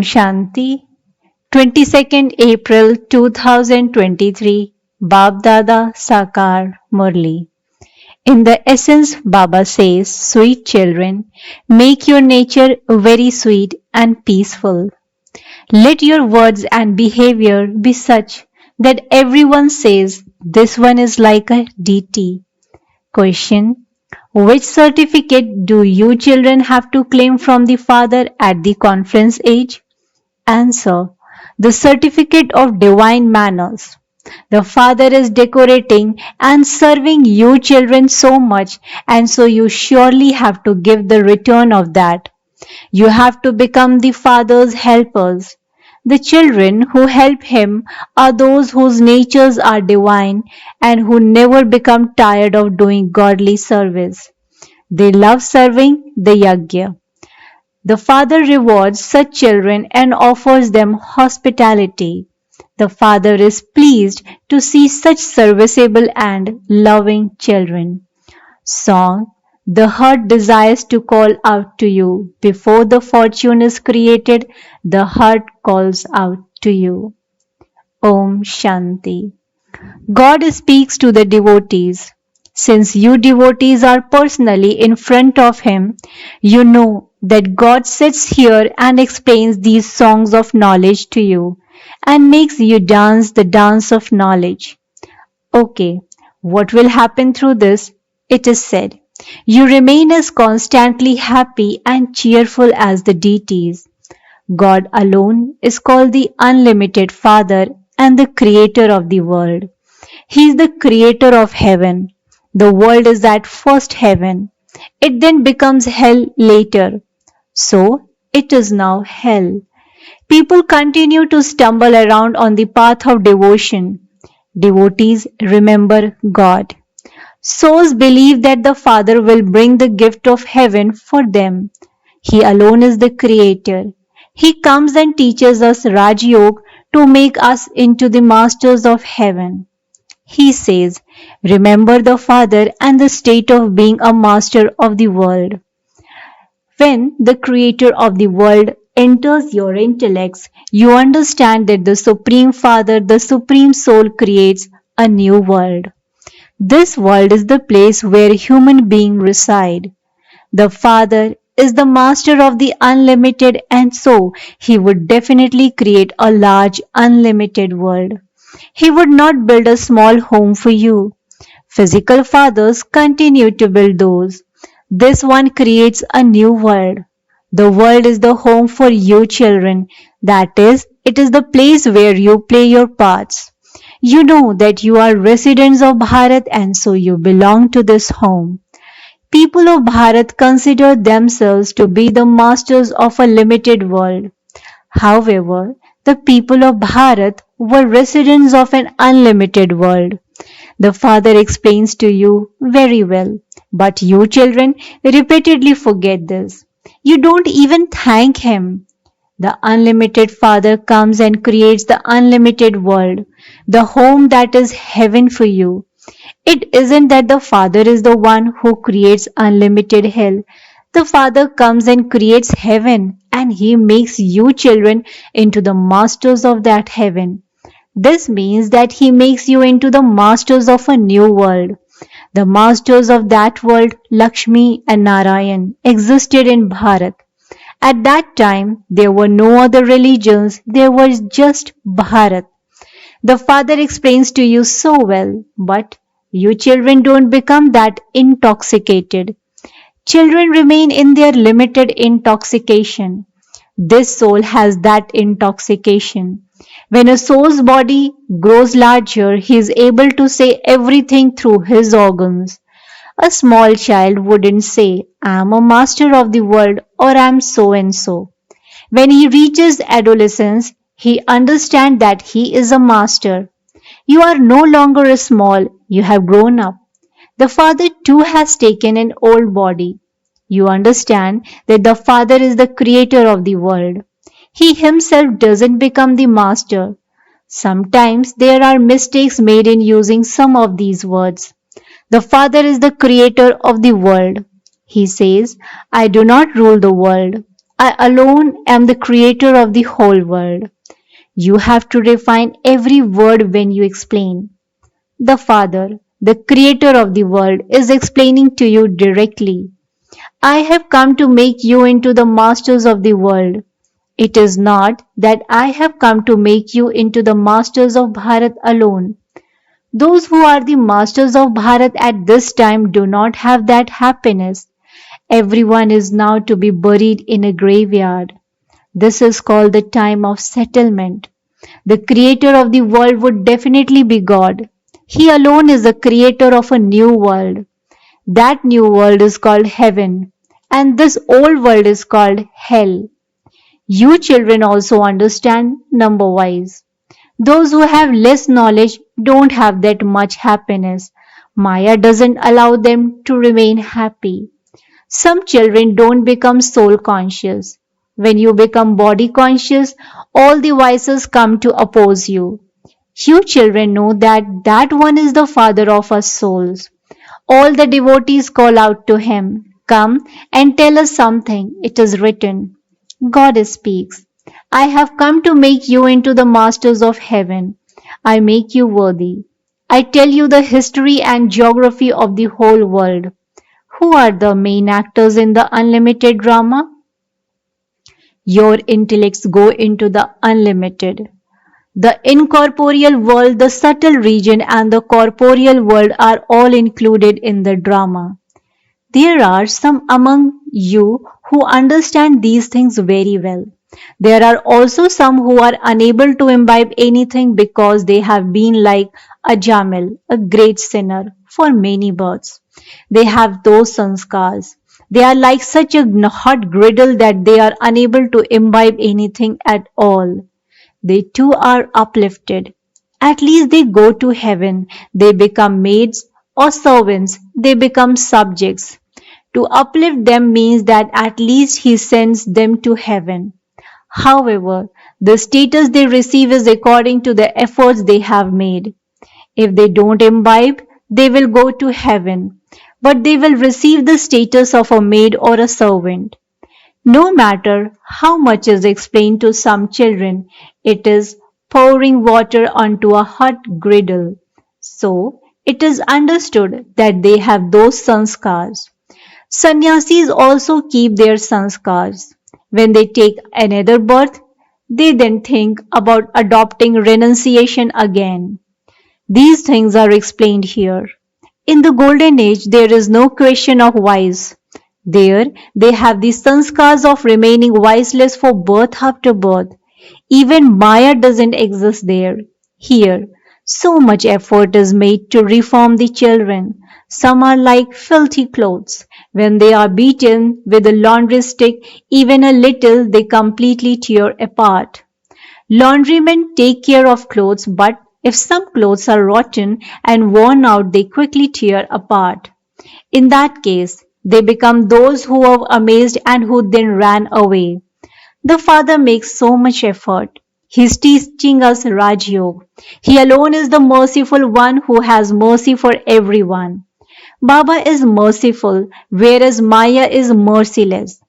Shanti, 22nd April 2023, Baapdada Sakar Murli. In the essence, Baba says, sweet children, make your nature very sweet and peaceful. Let your words and behavior be such that everyone says, this one is like a deity. Question: which certificate do you children have to claim from the Father at the conference age? Answer: the certificate of divine manners. The Father is decorating and serving you children so much, and so you surely have to give the return of that. You have to become the Father's helpers. The children who help Him are those whose natures are divine and who never become tired of doing godly service. They love serving the yajna. The Father rewards such children and offers them hospitality. The Father is pleased to see such serviceable and loving children. Song: the heart desires to call out to you. Before the fortune is created, the heart calls out to you. Om Shanti. God speaks to the devotees. Since you devotees are personally in front of Him, you know that God sits here and explains these songs of knowledge to you and makes you dance the dance of knowledge. Okay, what will happen through this? It is said, you remain as constantly happy and cheerful as the deities. God alone is called the unlimited Father and the Creator of the world. He is the Creator of heaven. The world is that first heaven. It then becomes hell later. So, it is now hell. People continue to stumble around on the path of devotion. Devotees remember God. Souls believe that the Father will bring the gift of heaven for them. He alone is the Creator. He comes and teaches us Raj Yoga to make us into the masters of heaven. He says, remember the Father and the state of being a master of the world. When the Creator of the world enters your intellects, you understand that the Supreme Father, the Supreme Soul, creates a new world. This world is the place where human beings reside. The Father is the master of the unlimited, and so He would definitely create a large unlimited world. He would not build a small home for you. Physical fathers continue to build those. This one creates a new world. The world is the home for you children. That is, it is the place where you play your parts. You know that you are residents of Bharat and so you belong to this home. People of Bharat consider themselves to be the masters of a limited world. However, the people of Bharat were residents of an unlimited world. The Father explains to you very well, but you children repeatedly forget this. You don't even thank Him. The unlimited Father comes and creates the unlimited world, the home that is heaven for you. It isn't that the Father is the one who creates unlimited hell. The Father comes and creates heaven, and He makes you children into the masters of that heaven. This means that He makes you into the masters of a new world. The masters of that world, Lakshmi and Narayan, existed in Bharat. At that time, there were no other religions, there was just Bharat. The Father explains to you so well, but you children don't become that intoxicated. Children remain in their limited intoxication. This soul has that intoxication. When a soul's body grows larger, he is able to say everything through his organs. A small child wouldn't say, I am a master of the world or I am so and so. When he reaches adolescence, he understands that he is a master. You are no longer a small, you have grown up. The Father too has taken an old body. You understand that the Father is the creator of the world. He himself doesn't become the master. Sometimes there are mistakes made in using some of these words. The Father is the creator of the world. He says, I do not rule the world. I alone am the creator of the whole world. You have to refine every word when you explain. The Father, the creator of the world, is explaining to you directly. I have come to make you into the masters of the world. It is not that I have come to make you into the masters of Bharat alone. Those who are the masters of Bharat at this time do not have that happiness. Everyone is now to be buried in a graveyard. This is called the time of settlement. The creator of the world would definitely be God. He alone is the creator of a new world. That new world is called heaven, and this old world is called hell. You children also understand number wise. Those who have less knowledge don't have that much happiness. Maya doesn't allow them to remain happy. Some children don't become soul conscious. When you become body conscious, all the vices come to oppose you. You children know that that one is the father of us souls. All the devotees call out to him, "Come and tell us something." It is written. God speaks. I have come to make you into the masters of heaven. I make you worthy. I tell you the history and geography of the whole world. Who are the main actors in the unlimited drama? Your intellects go into the unlimited. The incorporeal world, the subtle region, and the corporeal world are all included in the drama. There are some among you who understand these things very well. There are also some who are unable to imbibe anything because they have been like a Jamil, a great sinner, for many births. They have those sanskars. They are like such a hot griddle that they are unable to imbibe anything at all. They too are uplifted. At least they go to heaven. They become maids or servants. They become subjects. To uplift them means that at least he sends them to heaven. However, the status they receive is according to the efforts they have made. If they don't imbibe, they will go to heaven, but they will receive the status of a maid or a servant. No matter how much is explained to some children, it is pouring water onto a hot griddle. So, it is understood that they have those sanskars. Sannyasis also keep their sanskars. When they take another birth, they then think about adopting renunciation again. These things are explained here. In the golden age, there is no question of vice. There, they have the sanskars of remaining viceless for birth after birth. Even Maya doesn't exist there. Here, so much effort is made to reform the children. Some are like filthy clothes. When they are beaten with a laundry stick, even a little, they completely tear apart. Laundrymen take care of clothes, but if some clothes are rotten and worn out, they quickly tear apart. In that case, they become those who were amazed and who then ran away. The Father makes so much effort. He is teaching us Raj Yoga. He alone is the merciful one who has mercy for everyone. Baba is merciful, whereas Maya is merciless.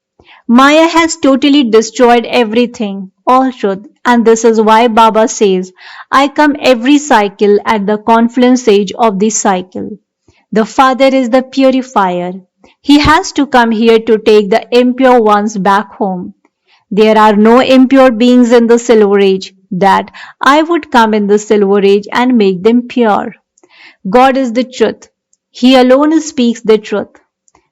Maya has totally destroyed everything, all truth, and this is why Baba says, I come every cycle at the confluence age of the cycle. The Father is the purifier. He has to come here to take the impure ones back home. There are no impure beings in the Silver Age, that I would come in the Silver Age and make them pure. God is the truth. He alone speaks the truth.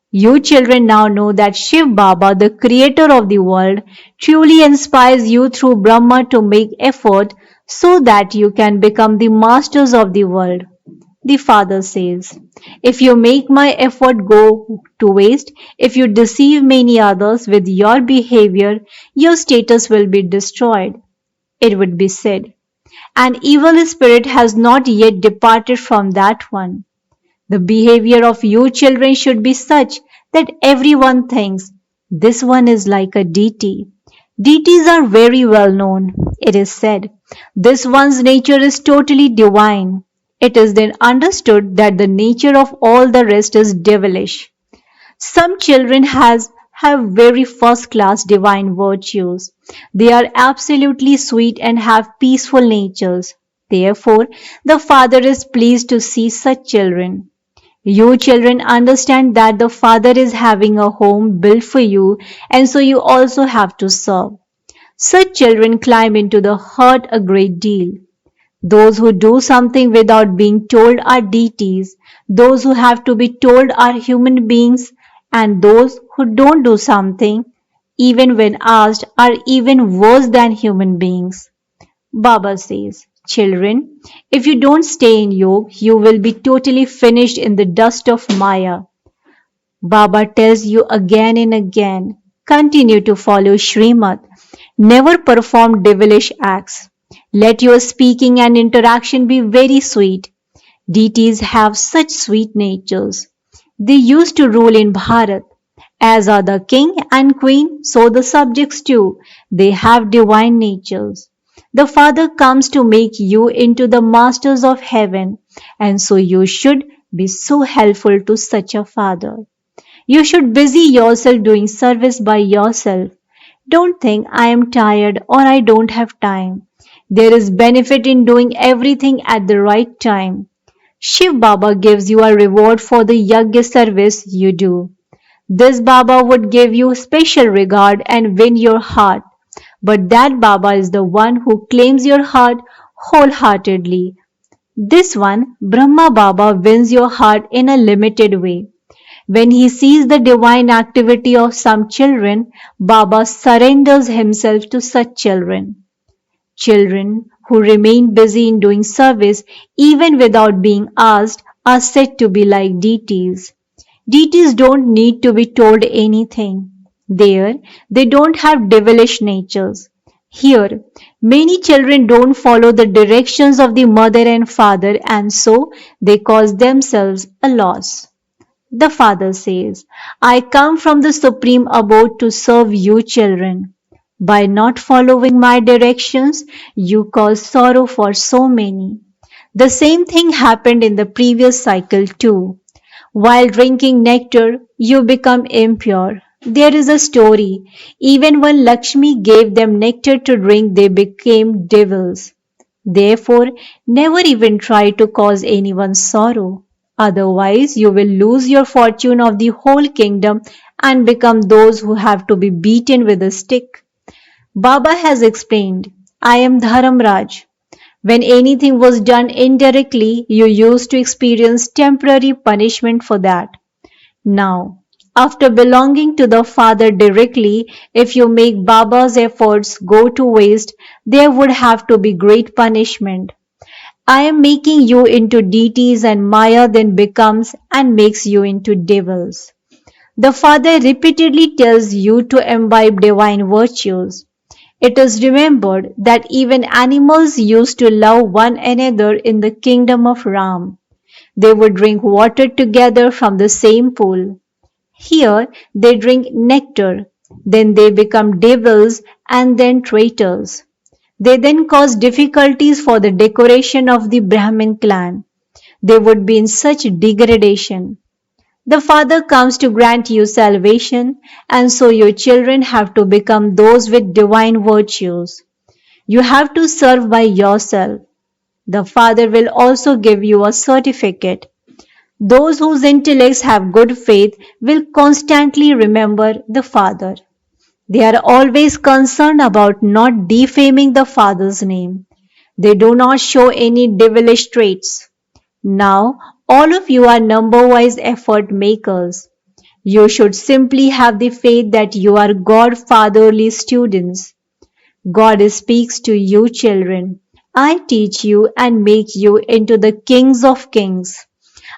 You children now know that Shiv Baba, the creator of the world, truly inspires you through Brahma to make effort so that you can become the masters of the world. The Father says, if you make my effort go to waste, if you deceive many others with your behavior, your status will be destroyed. It would be said, an evil spirit has not yet departed from that one. The behavior of you children should be such that everyone thinks this one is like a deity. Deities are very well known. It is said, this one's nature is totally divine. It is then understood that the nature of all the rest is devilish. Some children have very first class divine virtues. They are absolutely sweet and have peaceful natures. Therefore, the Father is pleased to see such children. You children understand that the Father is having a home built for you, and so you also have to serve. Such children climb into the heart a great deal. Those who do something without being told are deities. Those who have to be told are human beings. And those who don't do something, even when asked, are even worse than human beings. Baba says, children, if you don't stay in yoga, you will be totally finished in the dust of Maya. Baba tells you again and again, continue to follow Srimad. Never perform devilish acts. Let your speaking and interaction be very sweet. Deities have such sweet natures. They used to rule in Bharat. As are the king and queen, so the subjects too. They have divine natures. The Father comes to make you into the masters of heaven, and so you should be so helpful to such a Father. You should busy yourself doing service by yourself. Don't think I am tired or I don't have time. There is benefit in doing everything at the right time. Shiv Baba gives you a reward for the yajna service you do. This Baba would give you special regard and win your heart. But that Baba is the one who claims your heart wholeheartedly. This one, Brahma Baba, wins your heart in a limited way. When he sees the divine activity of some children, Baba surrenders himself to such children. Children who remain busy in doing service even without being asked are said to be like deities. Deities don't need to be told anything. There, they don't have devilish natures. Here, many children don't follow the directions of the mother and father, and so they cause themselves a loss. The Father says, I come from the Supreme Abode to serve you children. By not following my directions, you cause sorrow for so many. The same thing happened in the previous cycle too. While drinking nectar, you become impure. There is a story. Even when Lakshmi gave them nectar to drink, they became devils. Therefore, never even try to cause anyone sorrow. Otherwise, you will lose your fortune of the whole kingdom and become those who have to be beaten with a stick. Baba has explained, I am Dharamraj. When anything was done indirectly, you used to experience temporary punishment for that. Now, after belonging to the Father directly, if you make Baba's efforts go to waste, there would have to be great punishment. I am making you into deities and Maya then becomes and makes you into devils. The Father repeatedly tells you to imbibe divine virtues. It is remembered that even animals used to love one another in the kingdom of Ram. They would drink water together from the same pool. Here they drink nectar, then they become devils and then traitors. They then cause difficulties for the decoration of the Brahmin clan. They would be in such degradation. The Father comes to grant you salvation, and so your children have to become those with divine virtues. You have to serve by yourself. The Father will also give you a certificate. Those whose intellects have good faith will constantly remember the Father. They are always concerned about not defaming the Father's name. They do not show any devilish traits. Now, all of you are number-wise effort makers. You should simply have the faith that you are God-fatherly students. God speaks to you children. I teach you and make you into the kings of kings.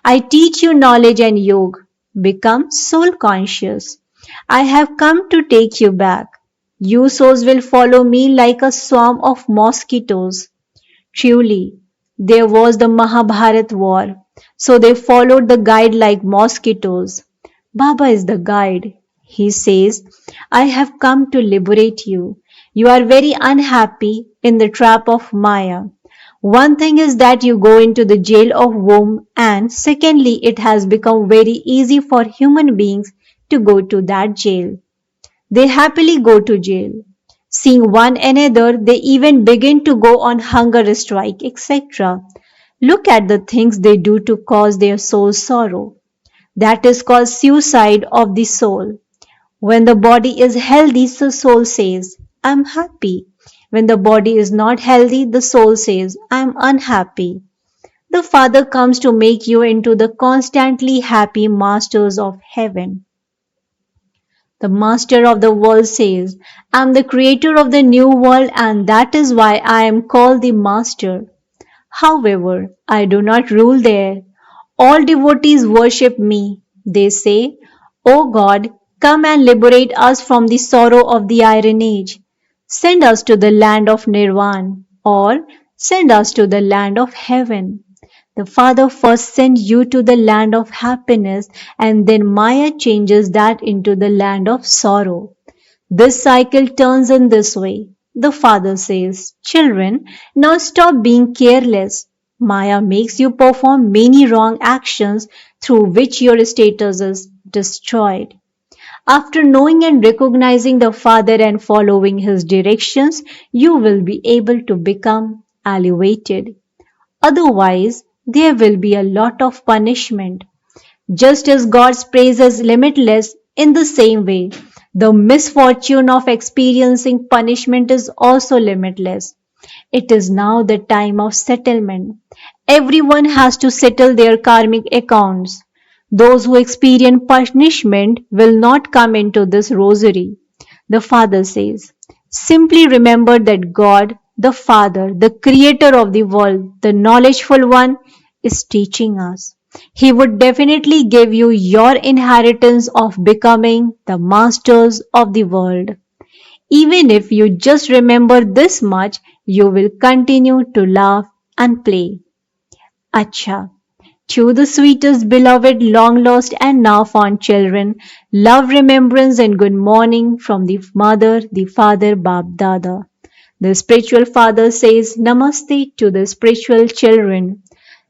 I teach you knowledge and yoga. Become soul conscious. I have come to take you back. You souls will follow me like a swarm of mosquitoes. Truly, there was the Mahabharat war, so they followed the guide like mosquitoes. Baba is the guide. He says, I have come to liberate you. You are very unhappy in the trap of Maya. One thing is that you go into the jail of womb, and secondly, it has become very easy for human beings to go to that jail. They happily go to jail. Seeing one another, they even begin to go on hunger strike, etc. Look at the things they do to cause their soul sorrow. That is called suicide of the soul. When the body is healthy, the soul says, I'm happy. When the body is not healthy, the soul says, I'm unhappy. The Father comes to make you into the constantly happy masters of heaven. The master of the world says, I am the creator of the new world and that is why I am called the master. However, I do not rule there. All devotees worship me. They say, O God, come and liberate us from the sorrow of the Iron Age. Send us to the land of Nirvana or send us to the land of heaven. The Father first sends you to the land of happiness and then Maya changes that into the land of sorrow. This cycle turns in this way. The Father says, Children, now stop being careless. Maya makes you perform many wrong actions through which your status is destroyed. After knowing and recognizing the Father and following His directions, you will be able to become elevated. Otherwise, there will be a lot of punishment. Just as God's praise is limitless, in the same way, the misfortune of experiencing punishment is also limitless. It is now the time of settlement. Everyone has to settle their karmic accounts. Those who experience punishment will not come into this rosary. The Father says, simply remember that God, the Father, the Creator of the world, the knowledgeful one, is teaching us. He would definitely give you your inheritance of becoming the masters of the world. Even if you just remember this much, you will continue to laugh and play. Acha. To the sweetest, beloved, long lost, and now found children, love, remembrance, and good morning from the mother, the father, Baapdada. The spiritual father says Namaste to the spiritual children.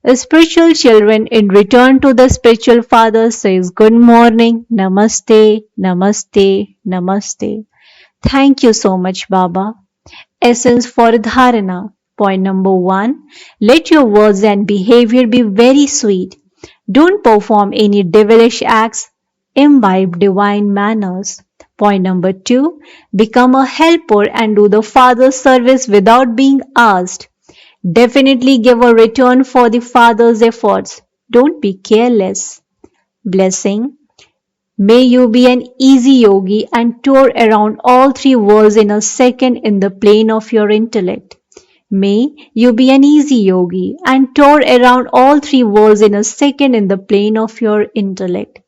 The spiritual children in return to the spiritual father says good morning, Namaste, Namaste, Namaste. Thank you so much, Baba. Essence for Dharana. Point number 1. Let your words and behavior be very sweet. Don't perform any devilish acts. Imbibe divine manners. Point number 2. Become a helper and do the Father's service without being asked. Definitely give a return for the Father's efforts. Don't be careless. Blessing. May you be an easy yogi and tour around all three worlds in a second in the plane of your intellect. May you be an easy yogi and tour around all three worlds in a second in the plane of your intellect.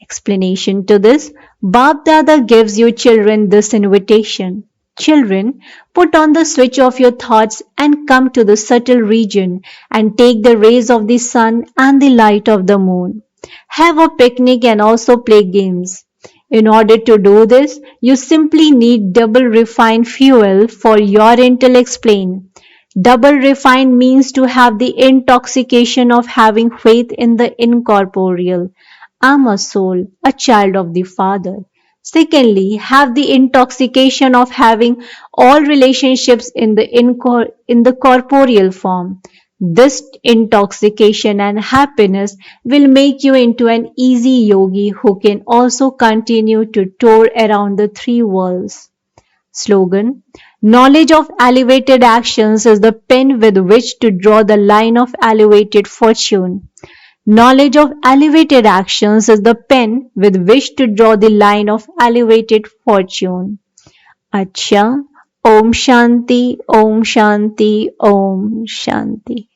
Explanation to this, Baapdada gives you children this invitation. Children, put on the switch of your thoughts and come to the subtle region and take the rays of the sun and the light of the moon. Have a picnic and also play games. In order to do this, you simply need double refined fuel for your intellect plane. Double refined means to have the intoxication of having faith in the incorporeal. I'm a soul, a child of the Father. Secondly, have the intoxication of having all relationships in the corporeal form. This intoxication and happiness will make you into an easy yogi who can also continue to tour around the three worlds. Slogan. Knowledge of elevated actions is the pen with which to draw the line of elevated fortune. Knowledge of elevated actions is the pen with which to draw the line of elevated fortune. Acha. Om Shanti, Om Shanti, Om Shanti.